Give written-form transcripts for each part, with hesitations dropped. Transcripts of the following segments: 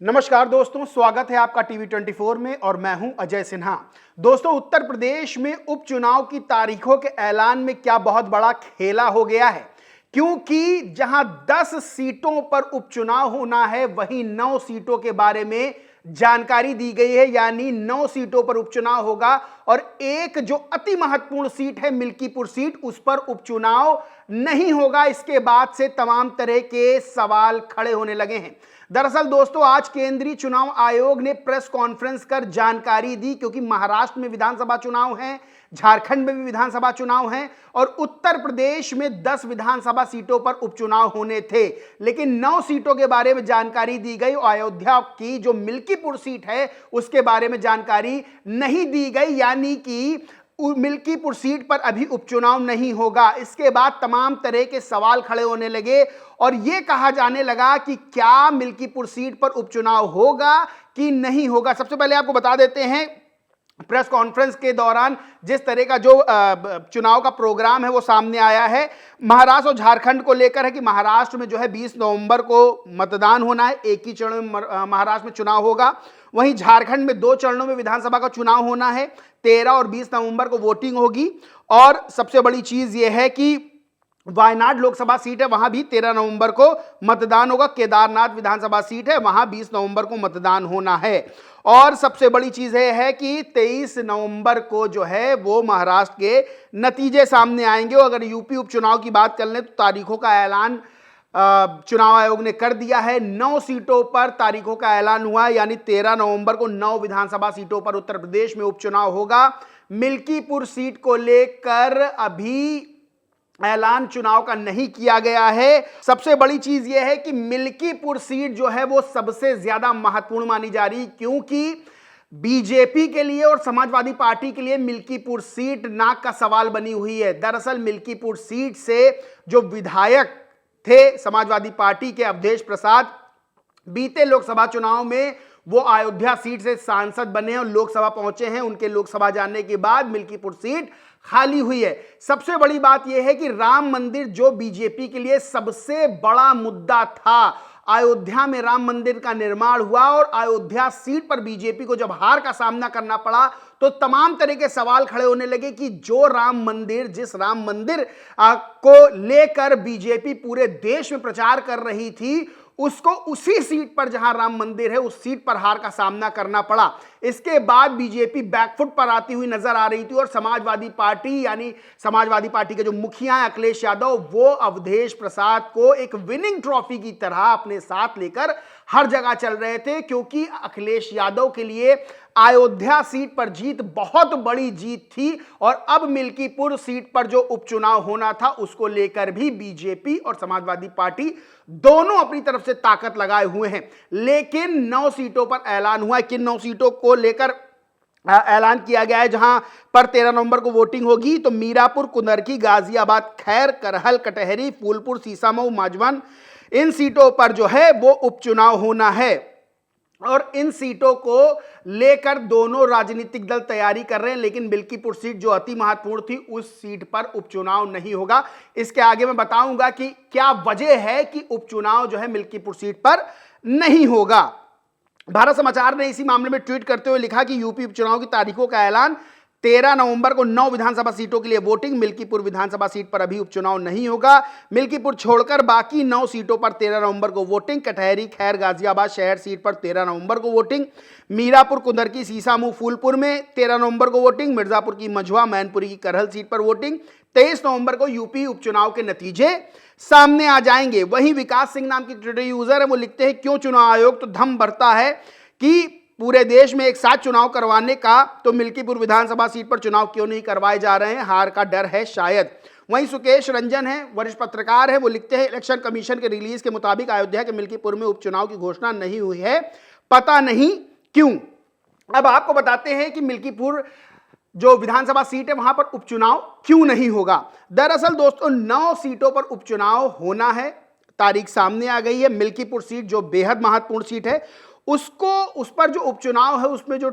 नमस्कार दोस्तों, स्वागत है आपका टीवी 24 में और मैं हूं अजय सिन्हा। दोस्तों, उत्तर प्रदेश में उपचुनाव की तारीखों के ऐलान में क्या बहुत बड़ा खेला हो गया है, क्योंकि जहां 10 सीटों पर उपचुनाव होना है वहीं 9 सीटों के बारे में जानकारी दी गई है। यानी 9 सीटों पर उपचुनाव होगा और एक जो अति महत्वपूर्ण सीट है मिल्कीपुर सीट, उस पर उपचुनाव नहीं होगा। इसके बाद से तमाम तरह के सवाल खड़े होने लगे हैं। दरअसल दोस्तों, आज केंद्रीय चुनाव आयोग ने प्रेस कॉन्फ्रेंस कर जानकारी दी, क्योंकि महाराष्ट्र में विधानसभा चुनाव हैं, झारखंड में भी विधानसभा चुनाव हैं और उत्तर प्रदेश में 10 विधानसभा सीटों पर उपचुनाव होने थे, लेकिन 9 सीटों के बारे में जानकारी दी गई। अयोध्या की जो मिल्कीपुर सीट है उसके बारे में जानकारी नहीं दी गई, यानी कि मिल्कीपुर सीट पर अभी उपचुनाव नहीं होगा। इसके बाद तमाम तरह के सवाल खड़े होने लगे और यह कहा जाने लगा कि क्या मिल्कीपुर सीट पर उपचुनाव होगा कि नहीं होगा। सबसे पहले आपको बता देते हैं, प्रेस कॉन्फ्रेंस के दौरान जिस तरह का जो चुनाव का प्रोग्राम है वो सामने आया है। महाराष्ट्र और झारखंड को लेकर है कि महाराष्ट्र में जो है 20 नवंबर को मतदान होना है, एक ही चरण में महाराष्ट्र में चुनाव होगा। वहीं झारखंड में 2 चरणों में विधानसभा का चुनाव होना है, 13 और 20 नवंबर को वोटिंग होगी। और सबसे बड़ी चीज यह है कि वायनाड लोकसभा सीट है, वहां भी 13 नवंबर को मतदान होगा। केदारनाथ विधानसभा सीट है, वहां 20 नवंबर को मतदान होना है। और सबसे बड़ी चीज यह है कि 23 नवंबर को जो है वो महाराष्ट्र के नतीजे सामने आएंगे। और अगर यूपी उपचुनाव की बात कर लें तो तारीखों का ऐलान चुनाव आयोग ने कर दिया है। 9 सीटों पर तारीखों का ऐलान हुआ है, यानी 13 नवंबर को 9 विधानसभा सीटों पर उत्तर प्रदेश में उपचुनाव होगा। मिल्कीपुर सीट को लेकर अभी ऐलान चुनाव का नहीं किया गया है। सबसे बड़ी चीज यह है कि मिल्कीपुर सीट जो है वो सबसे ज्यादा महत्वपूर्ण मानी जा रही, क्योंकि बीजेपी के लिए और समाजवादी पार्टी के लिए मिल्कीपुर सीट नाक का सवाल बनी हुई है। दरअसल मिल्कीपुर सीट से जो विधायक थे समाजवादी पार्टी के अवधेश प्रसाद, बीते लोकसभा चुनाव में वो अयोध्या सीट से सांसद बने और लोकसभा पहुंचे हैं। उनके लोकसभा जाने के बाद मिल्कीपुर सीट खाली हुई है। सबसे बड़ी बात यह है कि राम मंदिर जो बीजेपी के लिए सबसे बड़ा मुद्दा था, अयोध्या में राम मंदिर का निर्माण हुआ और अयोध्या सीट पर बीजेपी को जब हार का सामना करना पड़ा तो तमाम तरह के सवाल खड़े होने लगे कि जो राम मंदिर, जिस राम मंदिर को लेकर बीजेपी पूरे देश में प्रचार कर रही थी, उसको उसी सीट पर जहां राम मंदिर है उस सीट पर हार का सामना करना पड़ा। इसके बाद बीजेपी बैकफुट पर आती हुई नजर आ रही थी और समाजवादी पार्टी, यानी समाजवादी पार्टी के जो मुखिया हैं अखिलेश यादव, वो अवधेश प्रसाद को एक विनिंग ट्रॉफी की तरह अपने साथ लेकर हर जगह चल रहे थे, क्योंकि अखिलेश यादव के लिए अयोध्या सीट पर जीत बहुत बड़ी जीत थी। और अब मिल्कीपुर सीट पर जो उपचुनाव होना था उसको लेकर भी बीजेपी और समाजवादी पार्टी दोनों अपनी तरफ से ताकत लगाए हुए हैं। लेकिन 9 सीटों पर ऐलान हुआ है। किन 9 सीटों को लेकर ऐलान किया गया है जहां पर 13 नवंबर को वोटिंग होगी? तो मीरापुर, कुंदरकी, गाजियाबाद, खैर, करहल, कटहरी, फूलपुर, सीसामऊ, माजवन, इन सीटों पर जो है वो उपचुनाव होना है। और इन सीटों को लेकर दोनों राजनीतिक दल तैयारी कर रहे हैं, लेकिन मिल्कीपुर सीट जो अति महत्वपूर्ण थी उस सीट पर उपचुनाव नहीं होगा। इसके आगे मैं बताऊंगा कि क्या वजह है कि उपचुनाव जो है मिल्कीपुर सीट पर नहीं होगा। भारत समाचार ने इसी मामले में ट्वीट करते हुए लिखा कि यूपी उपचुनाव की तारीखों का ऐलान, 13 नवंबर को 9 विधानसभा सीटों के लिए वोटिंग। मिल्कीपुर विधानसभा सीट पर अभी उपचुनाव नहीं होगा। मिल्कीपुर छोड़कर बाकी 9 सीटों पर 13 नवंबर को वोटिंग। कटहरी, खैर, गाजियाबाद शहर सीट पर 13 नवंबर को वोटिंग। मीरापुर, कुंदरकी, सीसामऊ, फूलपुर में 13 नवंबर को वोटिंग। मिर्जापुर की मझवा, मैनपुरी की करहल सीट पर वोटिंग। 23 नवंबर को यूपी उपचुनाव के नतीजे सामने आ जाएंगे। वहीं विकास सिंह नाम की ट्विटर यूजर है, वो लिखते हैं, क्यों चुनाव आयोग तो धम भरता है कि पूरे देश में एक साथ चुनाव करवाने का, तो मिल्कीपुर विधानसभा सीट पर चुनाव क्यों नहीं करवाए जा रहे हैं? हार का डर है शायद। वहीं सुकेश रंजन है, वरिष्ठ पत्रकार है, वो लिखते हैं, इलेक्शन कमीशन के रिलीज के मुताबिक अयोध्या के मिल्कीपुर में उपचुनाव की घोषणा नहीं हुई है, पता नहीं क्यों। अब आपको बताते हैं कि मिल्कीपुर जो विधानसभा सीट है वहां पर उपचुनाव क्यों नहीं होगा। दरअसल दोस्तों, 9 सीटों पर उपचुनाव होना है, तारीख सामने आ गई है। मिल्कीपुर सीट जो बेहद महत्वपूर्ण सीट है, उसको, उस पर जो उपचुनाव है, उसमें जो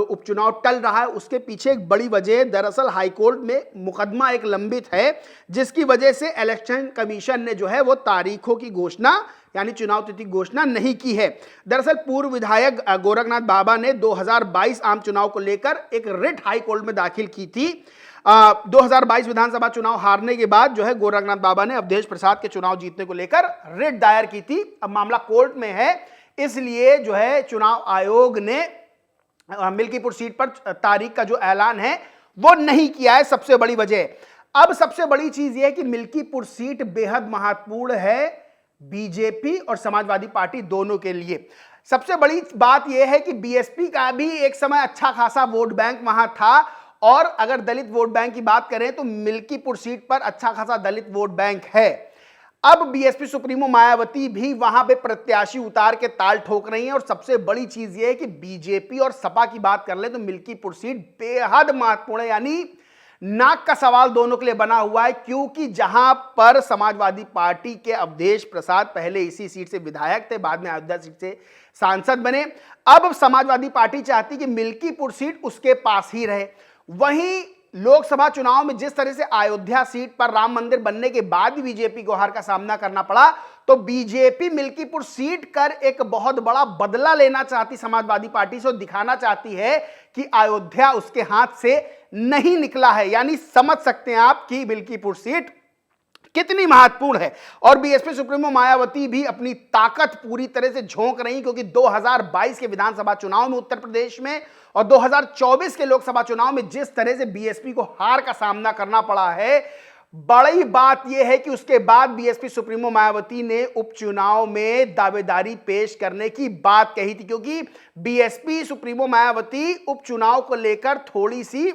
उपचुनाव टल रहा है उसके पीछे एक बड़ी वजह, दरअसल हाईकोर्ट में मुकदमा एक लंबित है, जिसकी वजह से इलेक्शन कमीशन ने जो है वो तारीखों की घोषणा यानी चुनाव तिथि घोषणा नहीं की है। दरअसल पूर्व विधायक गोरखनाथ बाबा ने 2022 आम चुनाव को लेकर एक रिट हाई कोर्ट में दाखिल की थी। 2022 विधानसभा चुनाव हारने के बाद जो है गोरखनाथ बाबा ने अवधेश प्रसाद के चुनाव जीतने को लेकर रिट दायर की थी। अब मामला कोर्ट में है, इसलिए जो है चुनाव आयोग ने मिल्कीपुर सीट पर तारीख का जो ऐलान है वो नहीं किया है। सबसे बड़ी वजह, अब सबसे बड़ी चीज यह है कि मिल्कीपुर सीट बेहद महत्वपूर्ण है बीजेपी और समाजवादी पार्टी दोनों के लिए। सबसे बड़ी बात यह है कि बीएसपी का भी एक समय अच्छा खासा वोट बैंक वहां था, और अगर दलित वोट बैंक की बात करें तो मिल्कीपुर सीट पर अच्छा खासा दलित वोट बैंक है। अब बीएसपी सुप्रीमो मायावती भी वहां पे प्रत्याशी उतार के ताल ठोक रही हैं, और सबसे बड़ी चीज यह है कि बीजेपी और सपा की बात कर ले तो मिल्कीपुर सीट बेहद महत्वपूर्ण है, यानी नाक का सवाल दोनों के लिए बना हुआ है। क्योंकि जहां पर समाजवादी पार्टी के अवधेश प्रसाद पहले इसी सीट से विधायक थे, बाद में अयोध्या सीट से सांसद बने, अब समाजवादी पार्टी चाहती कि मिल्कीपुर सीट उसके पास ही रहे। वहीं लोकसभा चुनाव में जिस तरह से अयोध्या सीट पर राम मंदिर बनने के बाद भी बीजेपी को हार का सामना करना पड़ा, तो बीजेपी मिल्कीपुर सीट कर एक बहुत बड़ा बदला लेना चाहती समाजवादी पार्टी से, और दिखाना चाहती है कि अयोध्या उसके हाथ से नहीं निकला है। यानी समझ सकते हैं आप कि मिल्कीपुर सीट कितनी महत्वपूर्ण है। और बीएसपी सुप्रीमो मायावती भी अपनी ताकत पूरी तरह से झोंक रही, क्योंकि 2022 के विधानसभा चुनाव में उत्तर प्रदेश में और 2024 के लोकसभा चुनाव में जिस तरह से बीएसपी को हार का सामना करना पड़ा है, बड़ी बात यह है कि उसके बाद बीएसपी सुप्रीमो मायावती ने उपचुनाव में दावेदारी पेश करने की बात कही थी। क्योंकि बीएसपी सुप्रीमो मायावती उपचुनाव को लेकर थोड़ी सी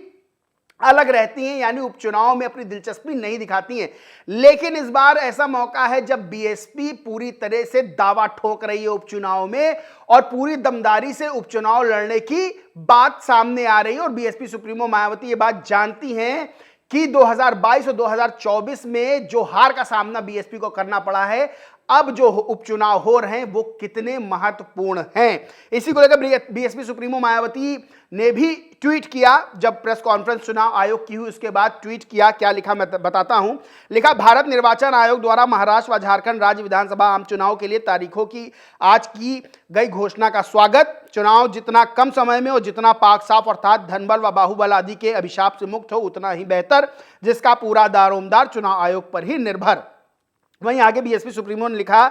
अलग रहती हैं, यानी उपचुनाव में अपनी दिलचस्पी नहीं दिखाती हैं। लेकिन इस बार ऐसा मौका है जब बीएसपी पूरी तरह से दावा ठोक रही है उपचुनाव में, और पूरी दमदारी से उपचुनाव लड़ने की बात सामने आ रही है। और बीएसपी सुप्रीमो मायावती ये बात जानती हैं कि 2022 और 2024 में जो हार का सामना बीएसपी को करना पड़ा है, अब जो उपचुनाव हो रहे हैं वो कितने महत्वपूर्ण हैं। इसी को लेकर बीएसपी सुप्रीमो मायावती ने भी ट्वीट किया। जब प्रेस कॉन्फ्रेंस चुनाव आयोग की हुई उसके बाद ट्वीट किया, क्या लिखा मैं बताता हूं। लिखा, भारत निर्वाचन आयोग द्वारा महाराष्ट्र व झारखंड राज्य विधानसभा आम चुनाव के लिए तारीखों की आज की गई घोषणा का स्वागत। चुनाव जितना कम समय में और जितना पाक साफ अर्थात धनबल व बाहुबल आदि के अभिशाप से मुक्त हो उतना ही बेहतर, जिसका पूरा दारोमदार चुनाव आयोग पर ही निर्भर। वहीं आगे बीएसपी सुप्रीमो ने लिखा,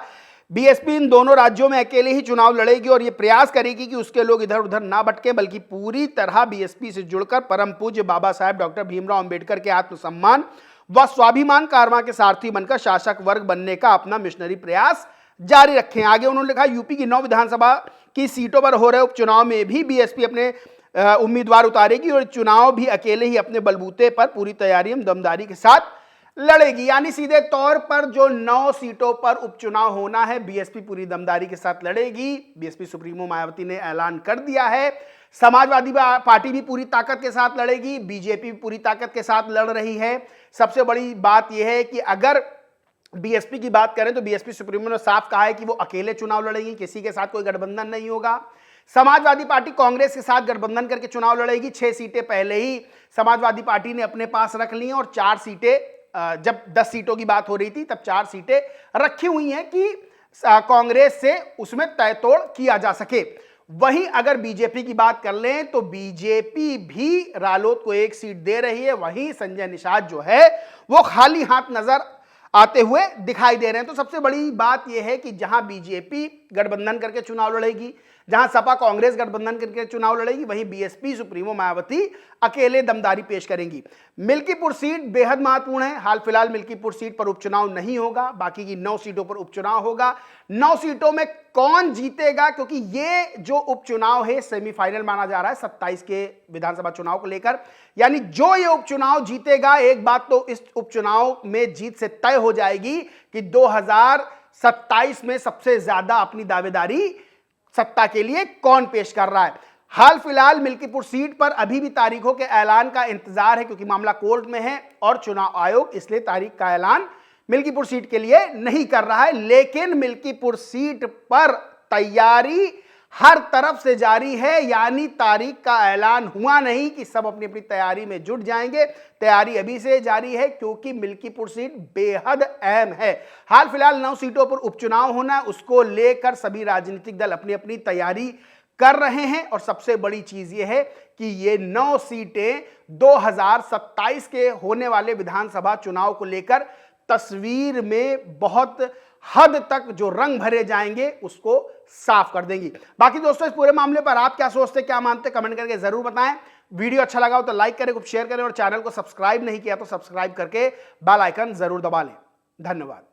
बीएसपी इन दोनों राज्यों में अकेले ही चुनाव लड़ेगी और ये प्रयास करेगी कि उसके लोग इधर उधर ना भटके, बल्कि पूरी तरह बीएसपी से जुड़कर परम पूज्य बाबा साहेब डॉक्टर भीमराव अंबेडकर के आत्मसम्मान व स्वाभिमान कारवां के सारथी बनकर शासक वर्ग बनने का अपना मिशनरी प्रयास जारी रखें। आगे उन्होंने लिखा, यूपी की 9 विधानसभा की सीटों पर हो रहे उपचुनाव में भी बीएसपी अपने उम्मीदवार उतारेगी और चुनाव भी अकेले ही अपने बलबूते पर पूरी तैयारी एवं दमदारी के साथ लड़ेगी। यानी सीधे तौर पर जो 9 सीटों पर उपचुनाव होना है, बीएसपी पूरी दमदारी के साथ लड़ेगी। बीएसपी सुप्रीमो मायावती ने ऐलान कर दिया है। समाजवादी पार्टी भी पूरी ताकत के साथ लड़ेगी, बीजेपी भी पूरी ताकत के साथ लड़ रही है। सबसे बड़ी बात यह है कि अगर बीएसपी की बात करें तो बीएसपी सुप्रीमो ने साफ कहा है कि वो अकेले चुनाव लड़ेगी, किसी के साथ कोई गठबंधन नहीं होगा। समाजवादी पार्टी कांग्रेस के साथ गठबंधन करके चुनाव लड़ेगी। 6 सीटें पहले ही समाजवादी पार्टी ने अपने पास रख ली हैं और 4 सीटें, जब 10 सीटों की बात हो रही थी तब 4 सीटें रखी हुई हैं कि कांग्रेस से उसमें तय तोड़ किया जा सके। वहीं अगर बीजेपी की बात कर लें तो बीजेपी भी रालोद को 1 सीट दे रही है। वहीं संजय निषाद जो है वो खाली हाथ नजर आते हुए दिखाई दे रहे हैं। तो सबसे बड़ी बात यह है कि जहां बीजेपी गठबंधन करके चुनाव लड़ेगी, जहां सपा कांग्रेस गठबंधन करके चुनाव लड़ेगी, वहीं बीएसपी सुप्रीमो मायावती अकेले दमदारी पेश करेंगी। मिल्कीपुर सीट बेहद महत्वपूर्ण है। हाल फिलहाल मिल्कीपुर सीट पर उपचुनाव नहीं होगा, बाकी की 9 सीटों पर उपचुनाव होगा। 9 सीटों में कौन जीतेगा, क्योंकि ये जो उपचुनाव है सेमीफाइनल माना जा रहा है 27 के विधानसभा चुनाव को लेकर। यानी जो ये उपचुनाव जीतेगा, एक बात तो इस उपचुनाव में जीत से तय हो जाएगी कि 2027 में सबसे ज्यादा अपनी दावेदारी सत्ता के लिए कौन पेश कर रहा है। हाल फिलहाल मिल्कीपुर सीट पर अभी भी तारीखों के ऐलान का इंतजार है, क्योंकि मामला कोर्ट में है और चुनाव आयोग इसलिए तारीख का ऐलान मिल्कीपुर सीट के लिए नहीं कर रहा है। लेकिन मिल्कीपुर सीट पर तैयारी हर तरफ से जारी है, यानी तारीख का ऐलान हुआ नहीं कि सब अपनी अपनी तैयारी में जुट जाएंगे। तैयारी अभी से जारी है क्योंकि मिल्कीपुर सीट बेहद अहम है। हाल फिलहाल 9 सीटों पर उपचुनाव होना है, उसको लेकर सभी राजनीतिक दल अपनी अपनी तैयारी कर रहे हैं। और सबसे बड़ी चीज यह है कि ये 9 सीटें 2027 के होने वाले विधानसभा चुनाव को लेकर तस्वीर में बहुत हद तक जो रंग भरे जाएंगे उसको साफ कर देंगी। बाकी दोस्तों, इस पूरे मामले पर आप क्या सोचते, क्या मानते, कमेंट करके जरूर बताएं। वीडियो अच्छा लगा हो तो लाइक करें, शेयर करें और चैनल को सब्सक्राइब नहीं किया तो सब्सक्राइब करके बेल आइकन जरूर दबा लें। धन्यवाद।